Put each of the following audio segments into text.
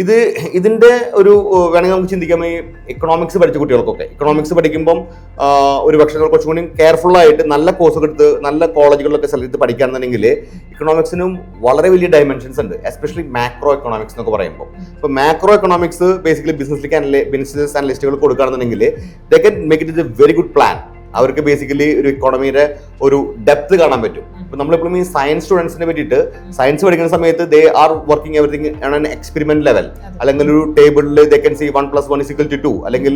ഇതിന്റെ ഒരു വേണമെങ്കിൽ നമുക്ക് ചിന്തിക്കാം. ഈ എക്കണോമിക്സ് പഠിച്ച കുട്ടികൾക്കൊക്കെ എക്കണോമിക്സ് പഠിക്കുമ്പം ഒരു പക്ഷേ കുറച്ചും കൂടി കെയർഫുൾ ആയിട്ട് നല്ല കോഴ്സൊക്കെ എടുത്ത് നല്ല കോളേജുകളിലൊക്കെ സെലക്ട് ചെയ്ത് പഠിക്കുകയാണെന്നുണ്ടെങ്കിൽ ഇക്കണോമിക്സിനും വളരെ വലിയ ഡയമെൻഷൻസ് ഉണ്ട്, എസ്പെഷ്യലി മാക്രോ എക്കണോമിക്സ് എന്നൊക്കെ പറയുമ്പോൾ. ഇപ്പോൾ മാക്രോ എക്കണോമിക്സ് ബേസിക്കലി ബിസിനസ് അനലിസ്റ്റുകൾ കൊടുക്കുകയാണെന്നുണ്ടെങ്കിൽ they can make it a very good plan. അവർക്ക് ബേസിക്കലി ഒരു ഇക്കോണമിയുടെ ഒരു ഡെപ്ത് കാണാൻ പറ്റും. ഇപ്പൊ നമ്മളിപ്പോഴും ഈ സയൻസ് സ്റ്റുഡൻസിനെ പറ്റിയിട്ട് സയൻസ് പഠിക്കുന്ന സമയത്ത് they are working everything on an experiment level, അല്ലെങ്കിൽ ഒരു ടേബിളിൽ ദേ കൻ സി 1 + 1 = 2, അല്ലെങ്കിൽ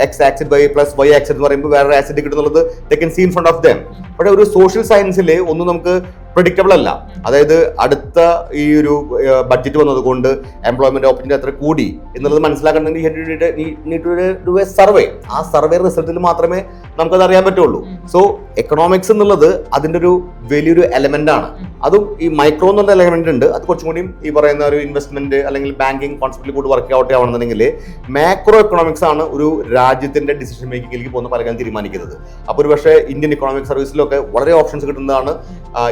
X axis by plus Y axis എന്ന് പറയുമ്പോൾ വേറെ ആസിഡ് കിട്ടുന്നുള്ളത് they can see in front of them. പക്ഷേ ഒരു സോഷ്യൽ സയൻസിൽ ഒന്നും നമുക്ക് പ്രെഡിക്റ്റബിൾ അല്ല. അതായത് അടുത്ത ഈ ഒരു ബഡ്ജറ്റ് വന്നതുകൊണ്ട് എംപ്ലോയ്മെന്റ് ഓപ്പർച്യൂണിറ്റി അത്ര കൂടി എന്നുള്ളത് മനസ്സിലാക്കണമെങ്കിൽ സർവേ, ആ സർവേ റിസൾട്ടിൽ മാത്രമേ നമുക്കത് അറിയാൻ പറ്റുള്ളൂ. സോ എക്കണോമിക്സ് എന്നുള്ളത് അതിൻ്റെ ഒരു വലിയൊരു എലമെന്റ് ആണ്. അതും ഈ മൈക്രോ എന്നുള്ള എലമെന്റ് ഉണ്ട്, അത് കുറച്ചും കൂടിയും ഈ പറയുന്ന ഒരു ഇൻവെസ്റ്റ്മെന്റ് അല്ലെങ്കിൽ ബാങ്കിങ് കോൺസെപ്റ്റിൽ കൂടി വർക്ക് ഔട്ട് ആവണമെന്നുണ്ടെങ്കിൽ മാക്രോ എക്കണോമിക്സ് ആണ് ഒരു രാജ്യത്തിന്റെ ഡിസിഷൻ മേക്കിങ്ങിലേക്ക് പോകുന്ന പല കാര്യം തീരുമാനിക്കുന്നത്. അപ്പോൾ ഒരു പക്ഷേ ഇന്ത്യൻ ഇക്കണോമിക് സർവീസിലൊക്കെ വളരെ ഓപ്ഷൻസ് കിട്ടുന്നതാണ്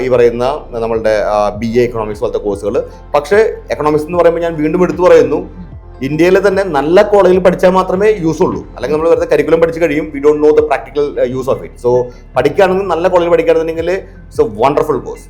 ഈ പറയുന്ന നമ്മളുടെ BA എക്കണോമിക്സ് പോലത്തെ കോഴ്സുകൾ. പക്ഷേ എക്കണോമിക്സ് എന്ന് പറയുമ്പോൾ ഞാൻ വീണ്ടും എടുത്തു പറയുന്നു, ഇന്ത്യയിൽ തന്നെ നല്ല കോളേജിൽ പഠിച്ചാൽ മാത്രമേ യൂസ് ഉള്ളൂ. അല്ലെങ്കിൽ നമ്മൾ വെറുതെ കരിക്കുലം പഠിച്ച് കഴിയും, we don't know the practical use of it. So പഠിക്കുകയാണെങ്കിൽ നല്ല കോളേജിൽ പഠിക്കുകയാണെന്നുണ്ടെങ്കിൽ ഇറ്റ്സ് എ വണ്ടർഫുൾ കോഴ്സ്.